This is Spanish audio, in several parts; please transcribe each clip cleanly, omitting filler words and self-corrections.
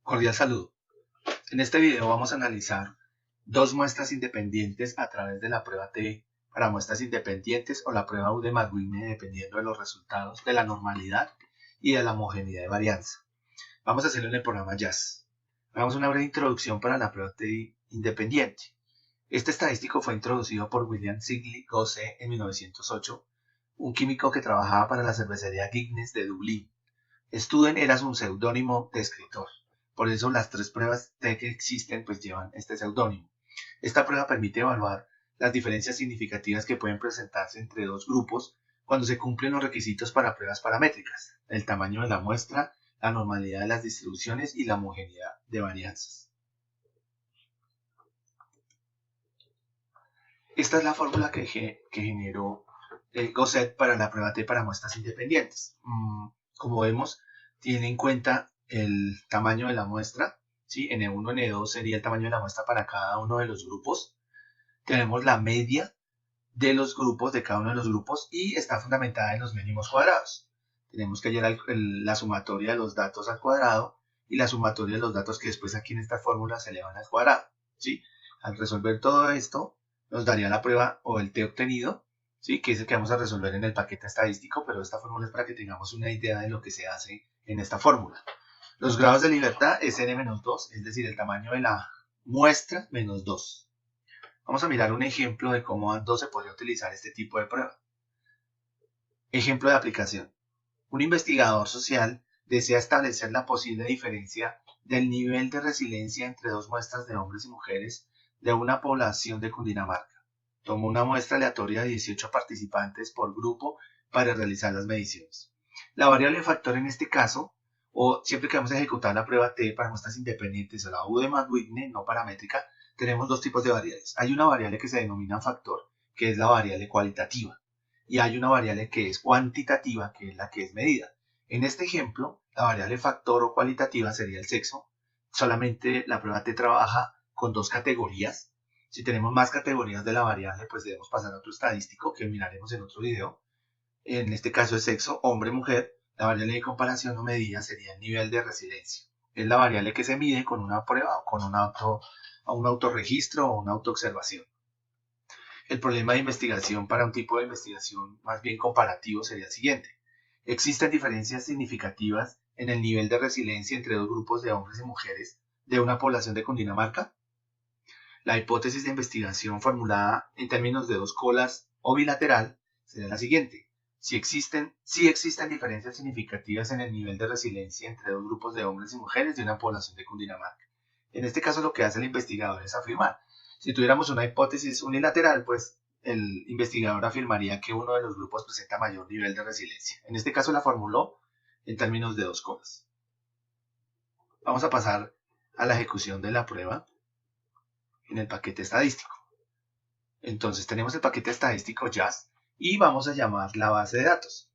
Cordial saludo. En este video vamos a analizar dos muestras independientes a través de la prueba T para muestras independientes o la prueba U de Madwigner dependiendo de los resultados de la normalidad y de la homogeneidad de varianza. Vamos a hacerlo en el programa JAS. Hagamos una breve introducción para la prueba T independiente. Este estadístico fue introducido por William Sigley Gosset en 1908, un químico que trabajaba para la cervecería Guinness de Dublín. Student era un seudónimo de escritor. Por eso las tres pruebas T que existen pues llevan este seudónimo. Esta prueba permite evaluar las diferencias significativas que pueden presentarse entre dos grupos cuando se cumplen los requisitos para pruebas paramétricas: el tamaño de la muestra, la normalidad de las distribuciones y la homogeneidad de varianzas. Esta es la fórmula que generó Gosset para la prueba T para muestras independientes. Como vemos, tiene en cuenta el tamaño de la muestra, ¿sí? N1, N2 sería el tamaño de la muestra para cada uno de los grupos. Tenemos la media de los grupos, de cada uno de los grupos, y está fundamentada en los mínimos cuadrados. Tenemos que hallar la sumatoria de los datos al cuadrado y la sumatoria de los datos que después aquí en esta fórmula se elevan al cuadrado, ¿sí? Al resolver todo esto, nos daría la prueba o el T obtenido, ¿sí? Que es el que vamos a resolver en el paquete estadístico, pero esta fórmula es para que tengamos una idea de lo que se hace en esta fórmula. Los grados de libertad es n-2, es decir, el tamaño de la muestra menos 2. Vamos a mirar un ejemplo de cómo 2 se podría utilizar este tipo de prueba. Ejemplo de aplicación. Un investigador social desea establecer la posible diferencia del nivel de resiliencia entre dos muestras de hombres y mujeres de una población de Cundinamarca. Tomó una muestra aleatoria de 18 participantes por grupo para realizar las mediciones. La variable factor en este caso, o siempre que vamos a ejecutar la prueba T para muestras independientes o la U de Madwigner no paramétrica, tenemos dos tipos de variables. Hay una variable que se denomina factor, que es la variable cualitativa, y hay una variable que es cuantitativa, que es la que es medida. En este ejemplo, la variable factor o cualitativa sería el sexo. Solamente la prueba T trabaja con dos categorías. Si tenemos más categorías de la variable, pues debemos pasar a otro estadístico que miraremos en otro video. En este caso es sexo, hombre-mujer. La variable de comparación o medida sería el nivel de resiliencia. Es la variable que se mide con una prueba o con un autorregistro o una autoobservación. El problema de investigación para un tipo de investigación más bien comparativo sería el siguiente. ¿Existen diferencias significativas en el nivel de resiliencia entre dos grupos de hombres y mujeres de una población de Cundinamarca? La hipótesis de investigación formulada en términos de dos colas o bilateral sería la siguiente. Si existen diferencias significativas en el nivel de resiliencia entre dos grupos de hombres y mujeres de una población de Cundinamarca. En este caso lo que hace el investigador es afirmar. Si tuviéramos una hipótesis unilateral, pues el investigador afirmaría que uno de los grupos presenta mayor nivel de resiliencia. En este caso la formuló en términos de dos colas. Vamos a pasar a la ejecución de la prueba en el paquete estadístico. Entonces tenemos el paquete estadístico JAS y vamos a llamar la base de datos.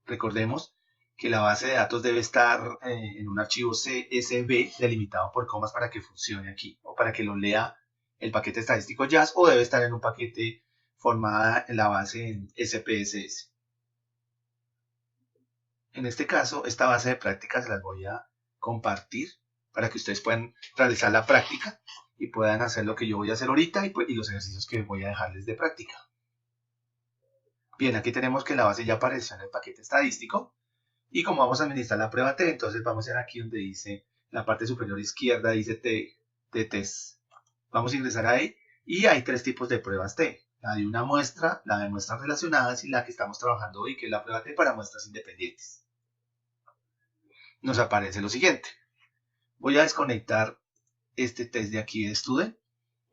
Recordemos que la base de datos debe estar en un archivo CSV delimitado por comas para que funcione aquí o para que lo lea el paquete estadístico JAS, o debe estar en un paquete formada en la base en SPSS. En este caso, esta base de prácticas se las voy a compartir para que ustedes puedan realizar la práctica y puedan hacer lo que yo voy a hacer ahorita y los ejercicios que voy a dejarles de práctica. Bien, aquí tenemos que la base ya apareció en el paquete estadístico. Y como vamos a administrar la prueba T, entonces vamos a ir aquí donde dice, la parte superior izquierda dice T de test. Vamos a ingresar ahí y hay tres tipos de pruebas T. La de una muestra, la de muestras relacionadas y la que estamos trabajando hoy, que es la prueba T para muestras independientes. Nos aparece lo siguiente. Voy a desconectar este test de aquí de Student,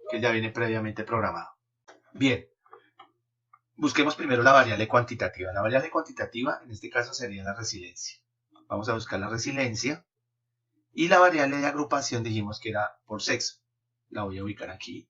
que ya viene previamente programado. Bien. Busquemos primero la variable cuantitativa. La variable cuantitativa en este caso sería la resiliencia. Vamos a buscar la resiliencia. Y la variable de agrupación dijimos que era por sexo. La voy a ubicar aquí,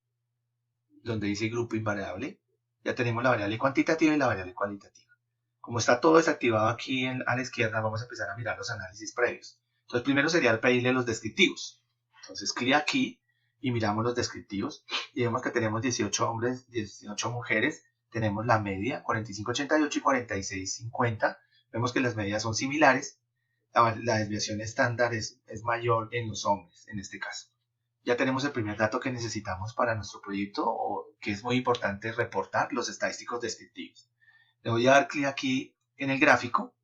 donde dice grupo invariable. Ya tenemos la variable cuantitativa y la variable cualitativa. Como está todo desactivado aquí a la izquierda, vamos a empezar a mirar los análisis previos. Entonces primero sería pedirle los descriptivos. Entonces clic aquí y miramos los descriptivos. Y vemos que tenemos 18 hombres, 18 mujeres. Tenemos la media, 45,88 y 46,50, Vemos que las medidas son similares. La desviación estándar es mayor en los hombres, en este caso. Ya tenemos el primer dato que necesitamos para nuestro proyecto, que es muy importante reportar los estadísticos descriptivos. Le voy a dar clic aquí en el gráfico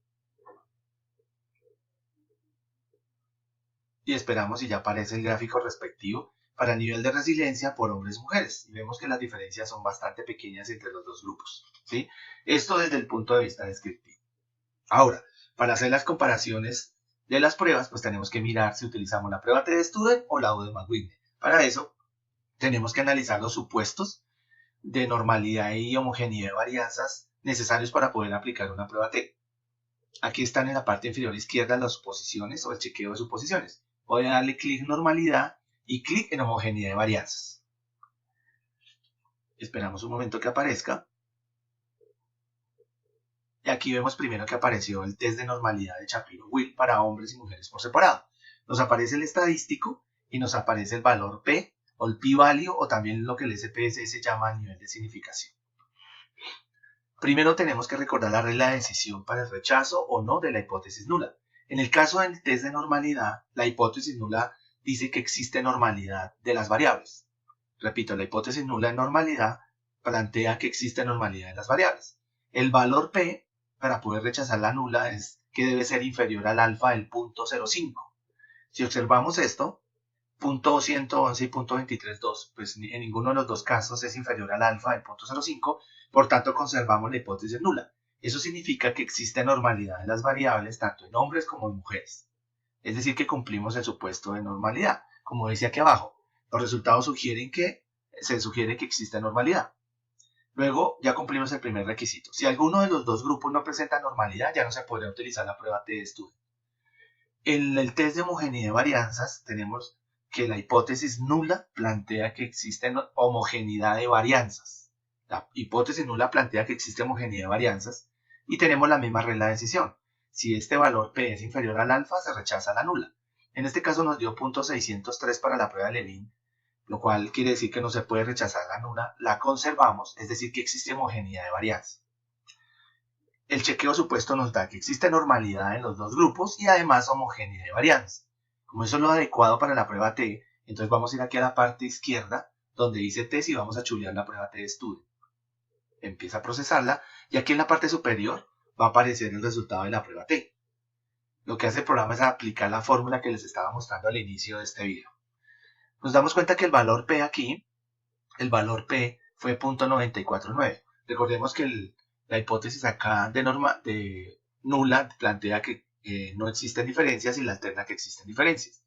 y esperamos y ya aparece el gráfico respectivo para el nivel de resiliencia por hombres y mujeres. Y vemos que las diferencias son bastante pequeñas entre los dos grupos, ¿sí? Esto desde el punto de vista descriptivo. Ahora, para hacer las comparaciones de las pruebas, pues tenemos que mirar si utilizamos la prueba T-Student o la Udemy-Wigner. Para eso, tenemos que analizar los supuestos de normalidad y homogeneidad de varianzas necesarios para poder aplicar una prueba T. Aquí están en la parte inferior izquierda las suposiciones o el chequeo de suposiciones. Voy a darle clic en normalidad y clic en homogeneidad de varianzas. Esperamos un momento que aparezca. Y aquí vemos primero que apareció el test de normalidad de Shapiro-Wilk para hombres y mujeres por separado. Nos aparece el estadístico y nos aparece el valor P o el p-value o también lo que el SPSS llama el nivel de significación. Primero tenemos que recordar la regla de decisión para el rechazo o no de la hipótesis nula. En el caso del test de normalidad, la hipótesis nula dice que existe normalidad de las variables. Repito, la hipótesis nula de normalidad plantea que existe normalidad de las variables. El valor P para poder rechazar la nula es que debe ser inferior al alfa del punto 0,5. Si observamos esto, punto 111 y punto 23.2, pues en ninguno de los dos casos es inferior al alfa del punto 0,5, por tanto conservamos la hipótesis nula. Eso significa que existe normalidad de las variables tanto en hombres como en mujeres. Es decir, que cumplimos el supuesto de normalidad. Como dice aquí abajo, los resultados se sugiere que existe normalidad. Luego ya cumplimos el primer requisito. Si alguno de los dos grupos no presenta normalidad, ya no se podrá utilizar la prueba T-Student. En el test de homogeneidad de varianzas tenemos que la hipótesis nula plantea que existe homogeneidad de varianzas. La hipótesis nula plantea que existe homogeneidad de varianzas y tenemos la misma regla de decisión. Si este valor P es inferior al alfa, se rechaza la nula. En este caso nos dio punto 603 para la prueba de Levin, lo cual quiere decir que no se puede rechazar la nula, la conservamos, es decir, que existe homogeneidad de varianza. El chequeo supuesto nos da que existe normalidad en los dos grupos y además homogeneidad de varianza. Como eso es lo adecuado para la prueba T, entonces vamos a ir aquí a la parte izquierda, donde dice test y vamos a chulear la prueba T-Student. Empieza a procesarla y aquí en la parte superior va a aparecer el resultado de la prueba T. Lo que hace el programa es aplicar la fórmula que les estaba mostrando al inicio de este video. Nos damos cuenta que el valor P aquí, el valor P fue 0.949. Recordemos que la hipótesis acá de nula plantea que no existen diferencias y la alterna que existen diferencias.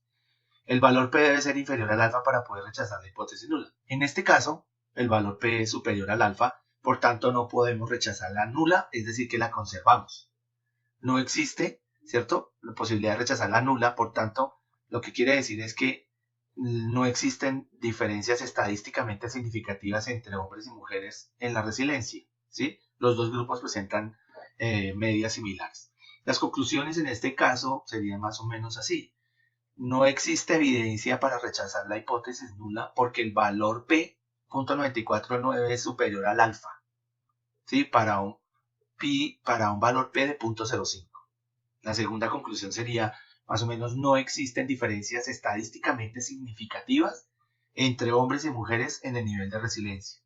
El valor P debe ser inferior al alfa para poder rechazar la hipótesis nula. En este caso, el valor P es superior al alfa, por tanto no podemos rechazar la nula, es decir, que la conservamos. No existe, ¿cierto?, la posibilidad de rechazar la nula, por tanto, lo que quiere decir es que no existen diferencias estadísticamente significativas entre hombres y mujeres en la resiliencia, ¿sí? Los dos grupos presentan medidas similares. Las conclusiones en este caso serían más o menos así. No existe evidencia para rechazar la hipótesis nula porque el valor P, 0.949, es superior al alfa, ¿sí? Para un valor P de 0.05. La segunda conclusión sería, más o menos, no existen diferencias estadísticamente significativas entre hombres y mujeres en el nivel de resiliencia.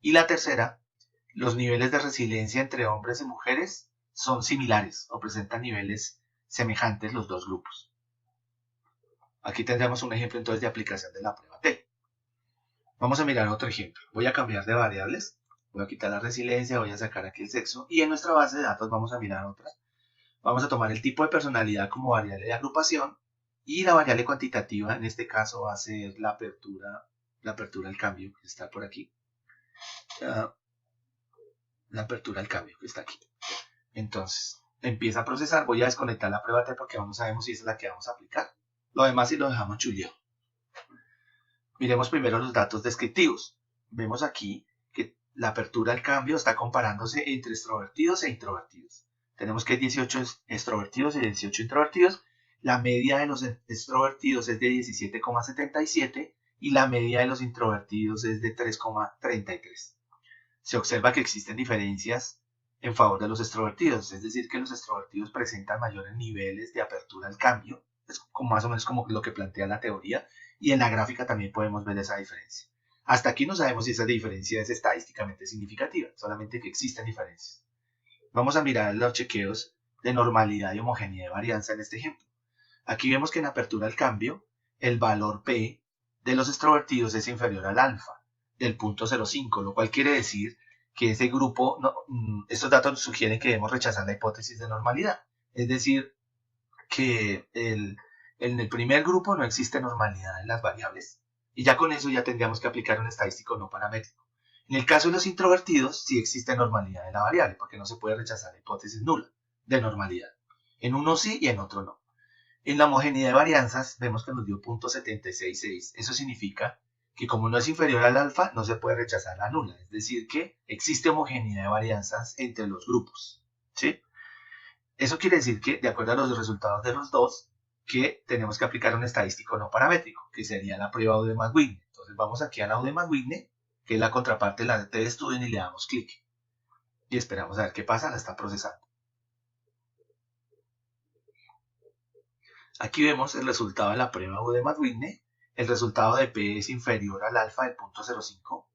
Y la tercera, los niveles de resiliencia entre hombres y mujeres son similares o presentan niveles semejantes los dos grupos. Aquí tendremos un ejemplo entonces de aplicación de la prueba T. Vamos a mirar otro ejemplo. Voy a cambiar de variables, voy a quitar la resiliencia, voy a sacar aquí el sexo y en nuestra base de datos vamos a mirar otra. Vamos a tomar el tipo de personalidad como variable de agrupación y la variable cuantitativa en este caso va a ser la apertura al cambio que está por aquí. La apertura al cambio que está aquí. Entonces, empieza a procesar. Voy a desconectar la prueba T porque aún no sabemos si esa es la que vamos a aplicar. Lo demás si lo dejamos chuleado. Miremos primero los datos descriptivos. Vemos aquí que la apertura al cambio está comparándose entre extrovertidos e introvertidos. Tenemos que hay 18 extrovertidos y 18 introvertidos. La media de los extrovertidos es de 17,77 y la media de los introvertidos es de 3,33. Se observa que existen diferencias en favor de los extrovertidos, es decir, que los extrovertidos presentan mayores niveles de apertura al cambio, es como más o menos como lo que plantea la teoría, y en la gráfica también podemos ver esa diferencia. Hasta aquí no sabemos si esa diferencia es estadísticamente significativa, solamente que existen diferencias. Vamos a mirar los chequeos de normalidad y homogeneidad de varianza en este ejemplo. Aquí vemos que en apertura al cambio, el valor P de los extrovertidos es inferior al alfa del punto 0,5, lo cual quiere decir que ese grupo, estos datos sugieren que debemos rechazar la hipótesis de normalidad. Es decir, que en el primer grupo no existe normalidad en las variables. Y ya con eso ya tendríamos que aplicar un estadístico no paramétrico. En el caso de los introvertidos, sí existe normalidad en la variable, porque no se puede rechazar la hipótesis nula de normalidad. En uno sí y en otro no. En la homogeneidad de varianzas vemos que nos dio 0.766. Eso significa que como no es inferior al alfa, no se puede rechazar la nula. Es decir, que existe homogeneidad de varianzas entre los grupos. ¿Sí? Eso quiere decir que, de acuerdo a los resultados de los dos, que tenemos que aplicar un estadístico no paramétrico, que sería la prueba Udemy-Wigner. Entonces vamos aquí a la Udemy-Wigner, que es la contraparte de la TestStudent, y le damos clic. Y esperamos a ver qué pasa, la está procesando. Aquí vemos el resultado de la prueba Udemy-Wigner. El resultado de P es inferior al alfa del punto 0,5.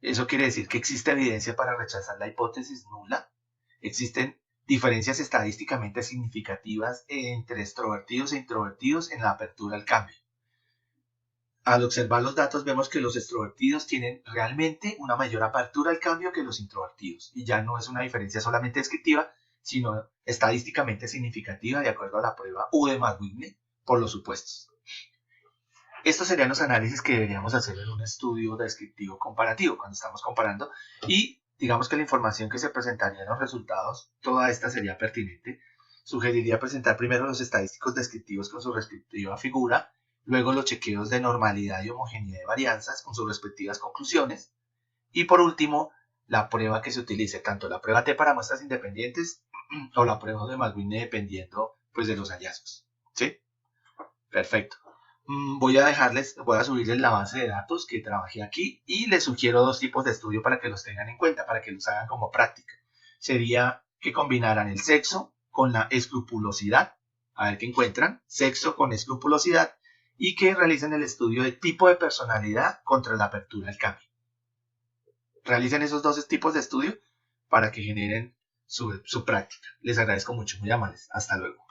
Eso quiere decir que existe evidencia para rechazar la hipótesis nula. Existen diferencias estadísticamente significativas entre extrovertidos e introvertidos en la apertura al cambio. Al observar los datos vemos que los extrovertidos tienen realmente una mayor apertura al cambio que los introvertidos. Y ya no es una diferencia solamente descriptiva, sino estadísticamente significativa de acuerdo a la prueba Udemy-Wigner por los supuestos. Estos serían los análisis que deberíamos hacer en un estudio descriptivo comparativo, cuando estamos comparando, y digamos que la información que se presentaría en los resultados, toda esta sería pertinente. Sugeriría presentar primero los estadísticos descriptivos con su respectiva figura, luego los chequeos de normalidad y homogeneidad de varianzas con sus respectivas conclusiones, y por último, la prueba que se utilice, tanto la prueba T para muestras independientes o la prueba de Wigner dependiendo pues, de los hallazgos. ¿Sí? Perfecto. Voy a subirles la base de datos que trabajé aquí y les sugiero dos tipos de estudio para que los tengan en cuenta, para que los hagan como práctica. Sería que combinaran el sexo con la escrupulosidad, a ver qué encuentran, sexo con escrupulosidad, y que realicen el estudio de tipo de personalidad contra la apertura al cambio. Realicen esos dos tipos de estudio para que generen su práctica. Les agradezco mucho, muy amables. Hasta luego.